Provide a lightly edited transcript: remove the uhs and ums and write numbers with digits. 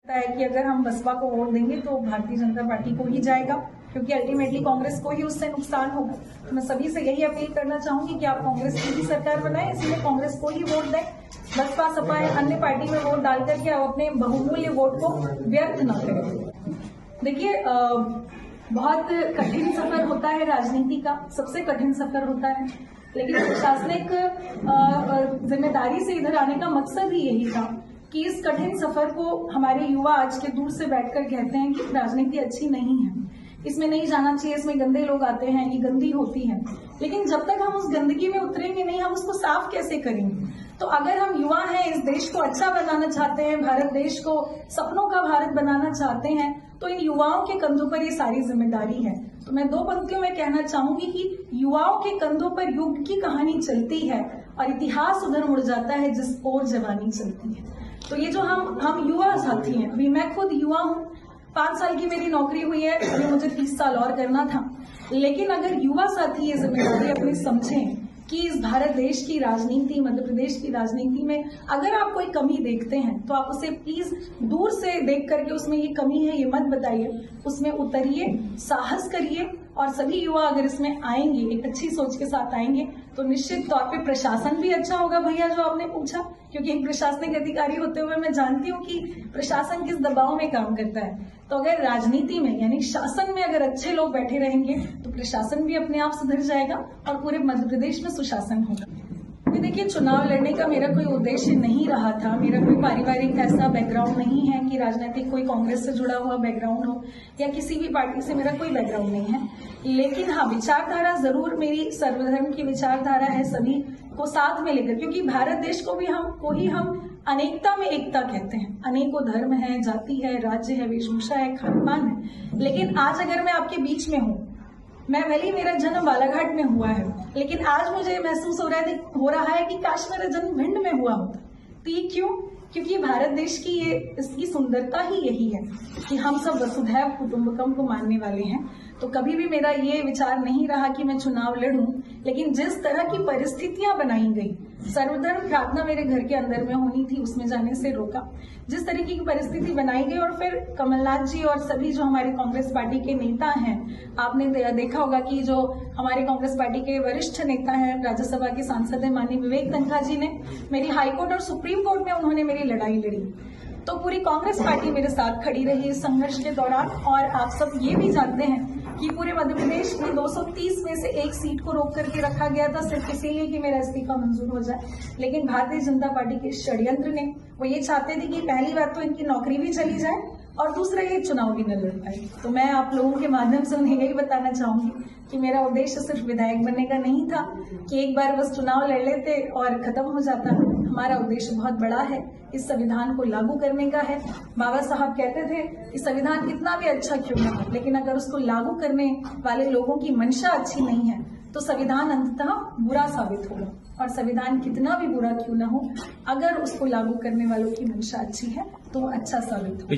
है कि अगर हम बसपा को वोट देंगे तो भारतीय जनता पार्टी को ही जाएगा, क्योंकि अल्टीमेटली कांग्रेस को ही उससे नुकसान होगा। तो मैं सभी से यही अपील करना चाहूंगी कि आप कांग्रेस की ही सरकार बनाएं, इसलिए कांग्रेस को ही वोट दें। बसपा सपा या अन्य पार्टी में वोट डाल करके आप अपने बहुमूल्य वोट को व्यर्थ न करें। देखिए, बहुत कठिन सफर होता है राजनीति का, सबसे कठिन सफर होता है, लेकिन प्रशासनिक जिम्मेदारी से इधर आने का मकसद ही यही था कि इस कठिन सफर को हमारे युवा आज के दूर से बैठकर कहते हैं कि राजनीति अच्छी नहीं है, इसमें नहीं जाना चाहिए, इसमें गंदे लोग आते हैं, ये गंदी होती है। लेकिन जब तक हम उस गंदगी में उतरेंगे नहीं, हम उसको साफ कैसे करेंगे? तो अगर हम युवा हैं, इस देश को अच्छा बनाना चाहते हैं, भारत देश को सपनों का भारत बनाना चाहते हैं, तो इन युवाओं के कंधों पर ये सारी जिम्मेदारी है। तो मैं दो पंक्तियों में कहना चाहूंगी कि युवाओं के कंधों पर युग की कहानी चलती है और इतिहास उधर मुड़ जाता है जिस ओर जवानी चलती है। तो ये जो हम युवा साथी हैं, अभी मैं खुद युवा हूँ, 5 साल की मेरी नौकरी हुई है, अभी मुझे 30 साल और करना था। लेकिन अगर युवा साथी ये जिम्मेदारी अपनी समझें कि इस भारत देश की राजनीति, मध्य प्रदेश की राजनीति में अगर आप कोई कमी देखते हैं तो आप उसे प्लीज दूर से देख करके उसमें ये कमी है ये मत बताइए, उसमें उतरिए, साहस करिए। और सभी युवा अगर इसमें आएंगे, एक अच्छी सोच के साथ आएंगे, तो निश्चित तौर पे प्रशासन भी अच्छा होगा। भैया जो आपने पूछा, क्योंकि एक प्रशासनिक अधिकारी होते हुए मैं जानती हूँ कि प्रशासन किस दबाव में काम करता है। तो अगर राजनीति में यानी शासन में अगर अच्छे लोग बैठे रहेंगे तो प्रशासन भी अपने आप सुधर जाएगा और पूरे मध्य प्रदेश में सुशासन होगा। देखिए, चुनाव लड़ने का मेरा कोई उद्देश्य नहीं रहा था, मेरा कोई पारिवारिक ऐसा बैकग्राउंड नहीं है कि राजनीतिक कोई कांग्रेस से जुड़ा हुआ बैकग्राउंड हो या किसी भी पार्टी से मेरा कोई बैकग्राउंड नहीं है। लेकिन हाँ, विचारधारा जरूर मेरी सर्वधर्म की विचारधारा है, सभी को साथ में लेकर, क्योंकि भारत देश को ही हम अनेकता में एकता कहते हैं। अनेकों धर्म है, जाति है, राज्य है, वेशभूषा है, खान पान है। लेकिन आज अगर मैं आपके बीच में हूँ, मैं भले मेरा जन्म बालाघाट में हुआ है, लेकिन आज मुझे महसूस हो रहा है कि काश मेरा जन्म भिंड में हुआ होता। तो ये क्यों? क्योंकि भारत देश की इसकी सुंदरता ही यही है कि हम सब वसुधैव कुटुंबकम को मानने वाले हैं। तो कभी भी मेरा ये विचार नहीं रहा कि मैं चुनाव लड़ूं, लेकिन जिस तरह की परिस्थितियां बनाई गई, सर्वधर्म प्रार्थना मेरे घर के अंदर में होनी थी, उसमें जाने से रोका। जिस तरीके की परिस्थिति बनाई गई और फिर कमलनाथ जी और सभी जो हमारे कांग्रेस पार्टी के नेता हैं, आपने देखा होगा कि जो हमारे कांग्रेस पार्टी के वरिष्ठ नेता हैं, राज्यसभा के सांसद हैं माननीय विवेक तन्खा जी ने मेरी हाईकोर्ट और सुप्रीम कोर्ट में उन्होंने मेरी लड़ाई लड़ी। तो पूरी कांग्रेस पार्टी मेरे साथ खड़ी रही इस संघर्ष के दौरान। और आप सब ये भी जानते हैं कि पूरे मध्य प्रदेश में 230 में से 1 सीट को रोक करके रखा गया था, सिर्फ इसीलिए कि मेरा इस्तीफा मंजूर हो जाए। लेकिन भारतीय जनता पार्टी के षड्यंत्र ने, वो ये चाहते थे कि पहली बात तो इनकी नौकरी भी चली जाए और दूसरा ये चुनाव भी न लड़ पाए। तो मैं आप लोगों के माध्यम से उन्हें यही बताना चाहूंगी कि मेरा उद्देश्य सिर्फ विधायक बनने का नहीं था कि एक बार बस चुनाव लड़ लेते और खत्म हो जाता। हमारा उद्देश्य बहुत बड़ा है, इस संविधान को लागू करने का है। बाबा साहब कहते थे कि संविधान कितना भी अच्छा क्यों ना हो, लेकिन अगर उसको लागू करने वाले लोगों की मंशा अच्छी नहीं है तो संविधान अंततः बुरा साबित होगा। और संविधान कितना भी बुरा क्यों ना हो, अगर उसको लागू करने वालों की मंशा अच्छी है तो वो अच्छा साबित होगा।